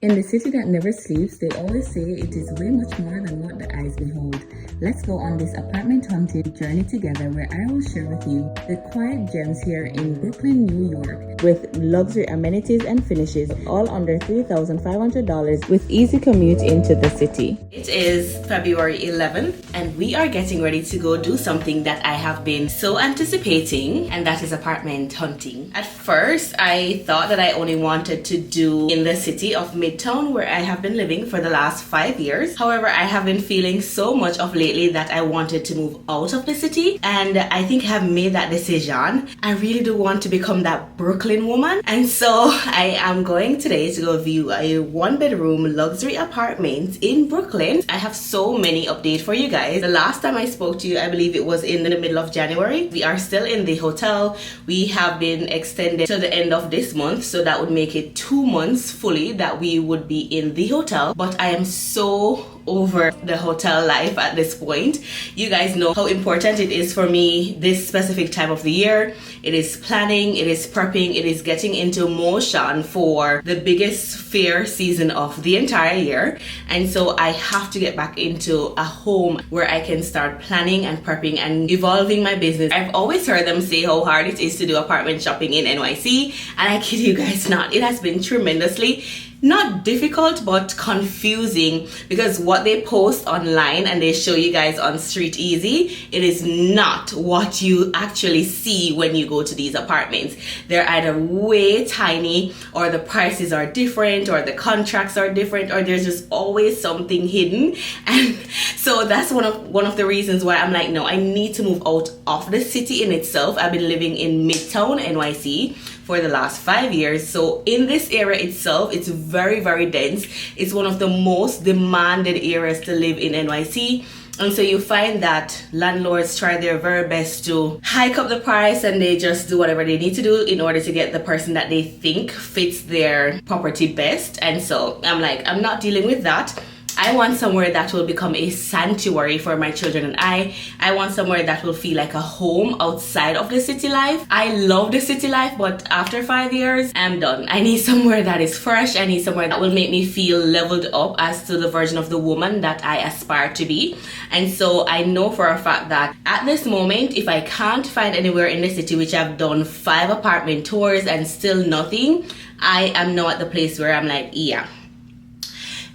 In the city that never sleeps, they always say it is way much more than what the eyes behold. Let's go on this apartment hunting journey together where I will share with you the quiet gems here in Brooklyn, New York, with luxury amenities and finishes all under $3,500 with easy commute into the city. It is February 11th and we are getting ready to go do something that I have been so anticipating, and that is apartment hunting. At first, I thought that I only wanted to do in the city of Midtown where I have been living for the last 5 years. However, I have been feeling so much of lately that I wanted to move out of the city, and I think I have made that decision. I really do want to become that Brooklyn woman, and so I am going today to go view a 1-bedroom luxury apartment in Brooklyn. I have so many updates for you guys. The last time I spoke to you, I believe it was in the middle of January. We are still in the hotel. We have been extended to the end of this month, so that would make it 2 months fully that we would be in the hotel. But I am so over the hotel life at this point. You guys know how important it is for me this specific time of the year. It is planning, it is prepping, it is getting into motion for the biggest fair season of the entire year. And so I have to get back into a home where I can start planning and prepping and evolving my business. I've always heard them say how hard it is to do apartment shopping in NYC, and I kid you guys not, it has been tremendously not difficult but confusing, because what they post online and they show you guys on Street Easy, it is not what you actually see when you go to these apartments. They're either way tiny, or the prices are different, or the contracts are different, or there's just always something hidden. And so that's one of the reasons why I'm like, no, I need to move out of the city in itself. I've been living in Midtown NYC for the last 5 years. So in this area itself, it's very, very dense. It's one of the most demanded areas to live in NYC. And so you find that landlords try their very best to hike up the price, and they just do whatever they need to do in order to get the person that they think fits their property best. And so I'm like, I'm not dealing with that. I want somewhere that will become a sanctuary for my children and I. I want somewhere that will feel like a home outside of the city life. I love the city life, but after 5 years, I'm done. I need somewhere that is fresh. I need somewhere that will make me feel leveled up as to the version of the woman that I aspire to be. And so I know for a fact that at this moment, if I can't find anywhere in the city, which I've done 5 apartment tours and still nothing, I am now at the place where I'm like, yeah,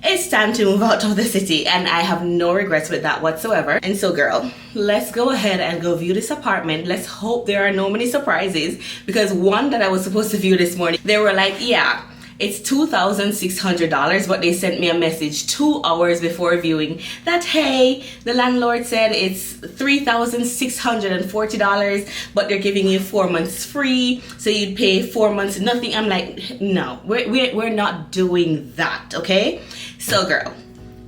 it's time to move out of the city, and I have no regrets with that whatsoever. And so girl, let's go ahead and go view this apartment. Let's hope there are no many surprises, because one that I was supposed to view this morning, they were like, yeah, it's $2,600, but they sent me a message 2 hours before viewing that, hey, the landlord said it's $3,640, but they're giving you 4 months free, so you'd pay 4 months nothing. I'm like, no, we're not doing that, okay? So girl,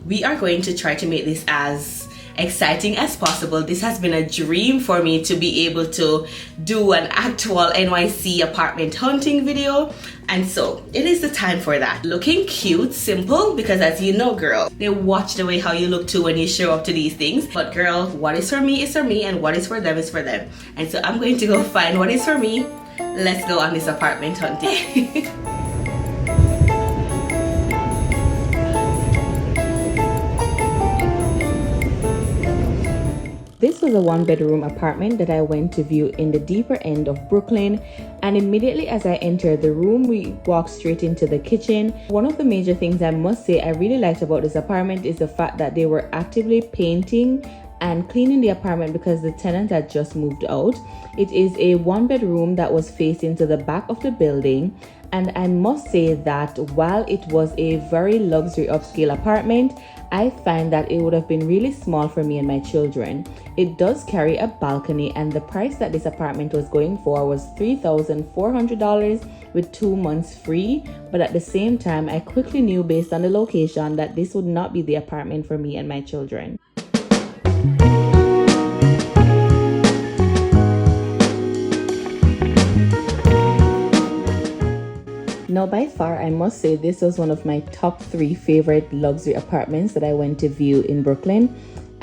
we are going to try to make this as exciting as possible. This has been a dream for me to be able to do an actual NYC apartment hunting video, and so it is the time for that. Looking cute, simple, because as you know girl, they watch the way how you look too when you show up to these things. But girl, what is for me is for me, and what is for them is for them. And so I'm going to go find what is for me. Let's go on this apartment hunting. This was a 1-bedroom apartment that I went to view in the deeper end of Brooklyn, and immediately as I entered the room, we walked straight into the kitchen. One of the major things I must say I really liked about this apartment is the fact that they were actively painting and cleaning the apartment because the tenant had just moved out. It is a 1-bedroom that was facing to the back of the building, and I must say that while it was a very luxury upscale apartment, I find that it would have been really small for me and my children. It does carry a balcony, and the price that this apartment was going for was $3,400 with 2 months free. But at the same time, I quickly knew based on the location that this would not be the apartment for me and my children. Now, by far, I must say this was one of my top 3 favorite luxury apartments that I went to view in Brooklyn.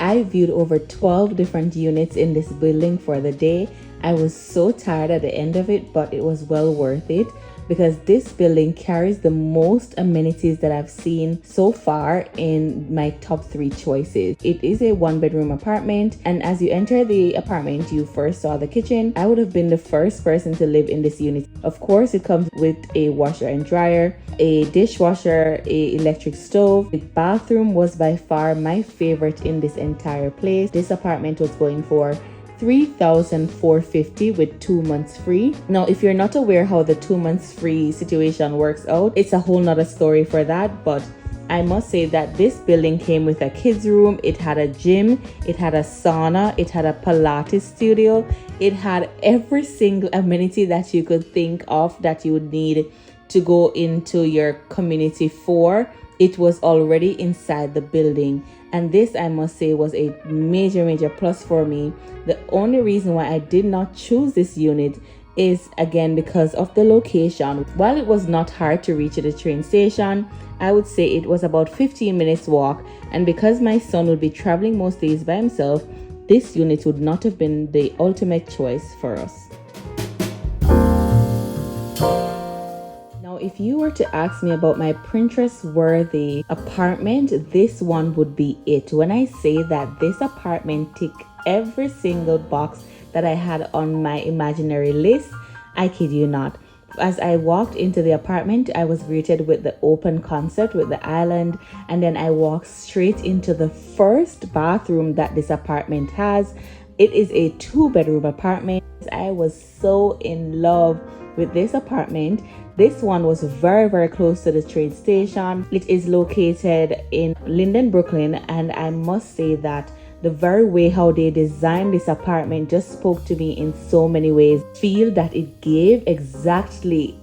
I viewed over 12 different units in this building for the day. I was so tired at the end of it, but it was well worth it. because this building carries the most amenities that I've seen so far in my top 3 choices. It is a 1-bedroom apartment, and as you enter the apartment, you first saw the kitchen. I would have been the first person to live in this unit. Of course, it comes with a washer and dryer, a dishwasher, a electric stove. The bathroom was by far my favorite in this entire place. This apartment was going for $3,450 with 2 months free. Now, if you're not aware how the 2 months free situation works out, it's a whole nother story for that. But I must say that this building came with a kids room. It had a gym, it had a sauna, it had a Pilates studio. It had every single amenity that you could think of that you would need to go into your community for. It was already inside the building, and this, I must say, was a major plus for me. The only reason why I did not choose this unit is again because of the location. While it was not hard to reach at the train station, I would say it was about 15 minutes walk, and because my son would be traveling most days by himself, this unit would not have been the ultimate choice for us. If you were to ask me about my Pinterest worthy apartment, this one would be it. When I say that this apartment ticked every single box that I had on my imaginary list, I kid you not. As I walked into the apartment, I was greeted with the open concept with the island, and then I walked straight into the first bathroom that this apartment has. It is a 2-bedroom apartment. I was so in love with this apartment. This one was very close to the train station. It is located in Linden, Brooklyn, and I must say that the very way how they designed this apartment just spoke to me in so many ways. Feel that it gave exactly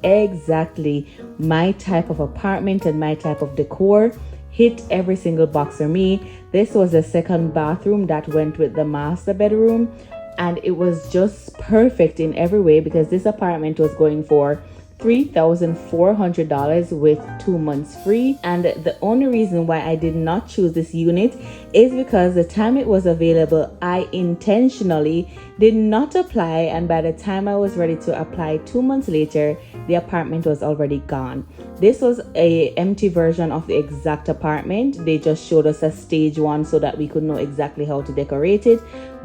my type of apartment and my type of decor. Hit every single box for me. This was the second bathroom that went with the master bedroom, and it was just perfect in every way because this apartment was going for $3,400 with 2 months free. And the only reason why I did not choose this unit is because the time it was available, I intentionally did not apply, and by the time I was ready to apply 2 months later, the apartment was already gone. This was a empty version of the exact apartment. They just showed us a stage one so that we could know exactly how to decorate it,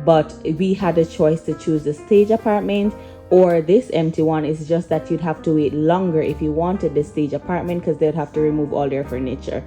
but we had a choice to choose the stage apartment or this empty one. Is just that you'd have to wait longer if you wanted the stage apartment because they'd have to remove all their furniture.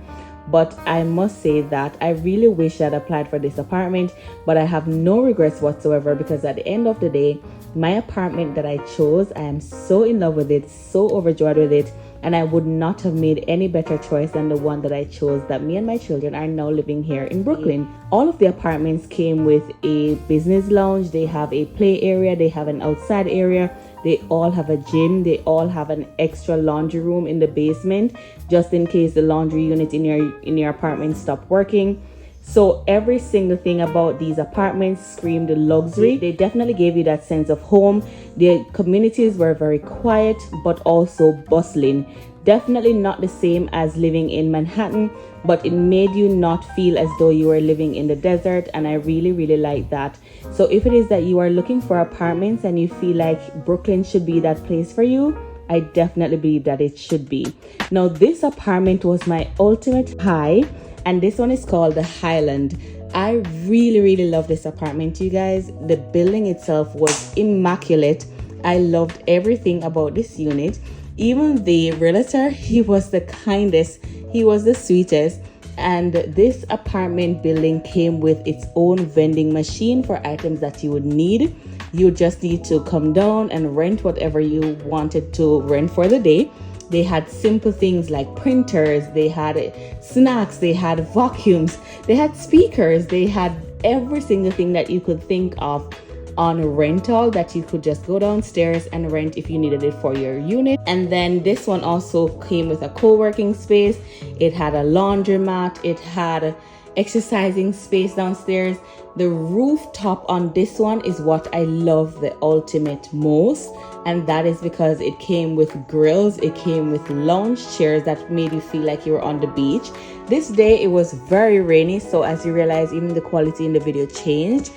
But I must say that I really wish I'd applied for this apartment, but I have no regrets whatsoever because at the end of the day, my apartment that I chose, I am so in love with it, so overjoyed with it, and I would not have made any better choice than the one that I chose, that me and my children are now living here in Brooklyn. All of the apartments came with a business lounge. They have a play area, they have an outside area, they all have a gym, they all have an extra laundry room in the basement just in case the laundry unit in your apartment stopped working. So every single thing about these apartments screamed luxury. They definitely gave you that sense of home. The communities were very quiet but also bustling. Definitely not the same as living in Manhattan, but it made you not feel as though you were living in the desert, and I really like that. So if it is that you are looking for apartments and you feel like Brooklyn should be that place for you, I definitely believe that it should be. Now, this apartment was my ultimate high, and this one is called the Highland. I really love this apartment, you guys. The building itself was immaculate. I loved everything about this unit. Even the realtor, he was the kindest, he was the sweetest. And this apartment building came with its own vending machine for items that you would need. You just need to come down and rent whatever you wanted to rent for the day. They had simple things like printers, they had snacks, they had vacuums, they had speakers, they had every single thing that you could think of on rental that you could just go downstairs and rent if you needed it for your unit. And then this one also came with a co-working space. It had a laundromat, it had exercising space downstairs. The rooftop on this one is what I love the ultimate most, and that is because it came with grills, it came with lounge chairs that made you feel like you were on the beach. This day it was very rainy, so as you realize, even the quality in the video changed,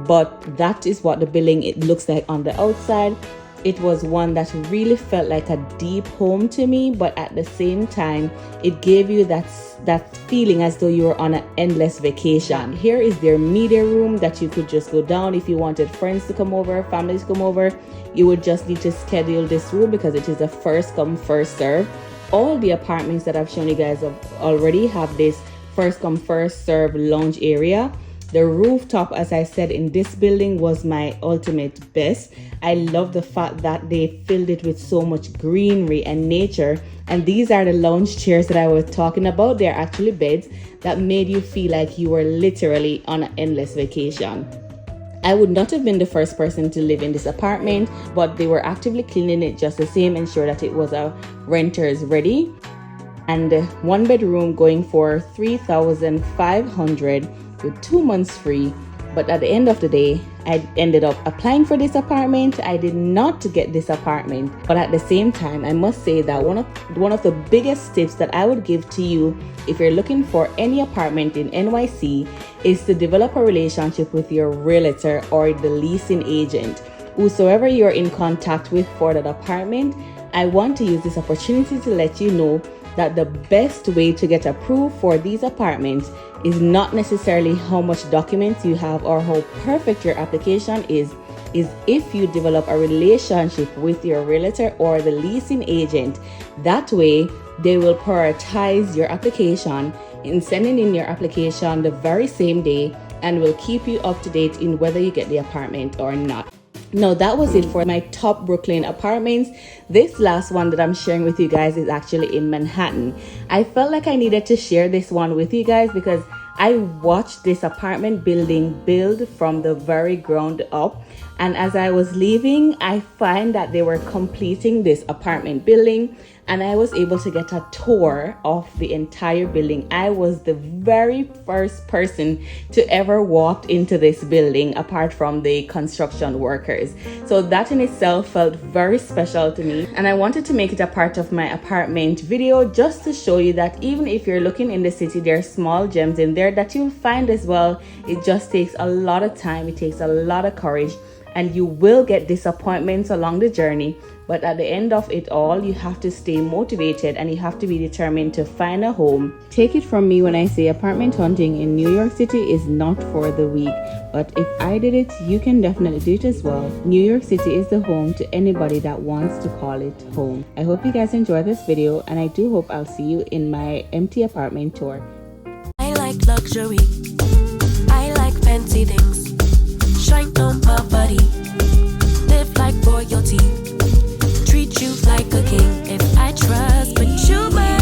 but that is what the building it looks like on the outside. it was one that really felt like a deep home to me, but at the same time, it gave you that feeling as though you were on an endless vacation. Here is their media room that you could just go down if you wanted friends to come over, families to come over. You would just need to schedule this room because it is a first come, first serve. All the apartments that I've shown you guys already have this first come, first serve lounge area. The rooftop, as I said, in this building was my ultimate best. I love the fact that they filled it with so much greenery and nature. And these are the lounge chairs that I was talking about. They're actually beds that made you feel like you were literally on an endless vacation. I would not have been the first person to live in this apartment, but they were actively cleaning it just the same, ensure that it was a renters ready. And one bedroom going for $3,500 with 2 months free. But at the end of the day, I ended up applying for this apartment. I did not get this apartment, but at the same time, I must say that one of the biggest tips that I would give to you if you're looking for any apartment in NYC is to develop a relationship with your realtor or the leasing agent. Whosoever you're in contact with for that apartment, I want to use this opportunity to let you know that the best way to get approved for these apartments is not necessarily how much documents you have or how perfect your application is if you develop a relationship with your realtor or the leasing agent. That way, they will prioritize your application in sending in your application the very same day and will keep you up to date in whether you get the apartment or not. Now, that was it for my top Brooklyn apartments. This last one that I'm sharing with you guys is actually in Manhattan. I felt like I needed to share this one with you guys because I watched this apartment building build from the very ground up. And as I was leaving, I find that they were completing this apartment building and I was able to get a tour of the entire building. I was the very first person to ever walk into this building apart from the construction workers. So that in itself felt very special to me. And I wanted to make it a part of my apartment video just to show you that even if you're looking in the city, there are small gems in there that you'll find as well. It just takes a lot of time. It takes a lot of courage. And you will get disappointments along the journey, but at the end of it all, you have to stay motivated and you have to be determined to find a home. Take it from me when I say apartment hunting in New York City is not for the weak, but if I did it, you can definitely do it as well. New York City is the home to anybody that wants to call it home. I hope you guys enjoyed this video and I do hope I'll see you in my empty apartment tour. I like luxury. I like fancy things. Shine on my body, live like royalty, treat you like a king. If I trust, but you might.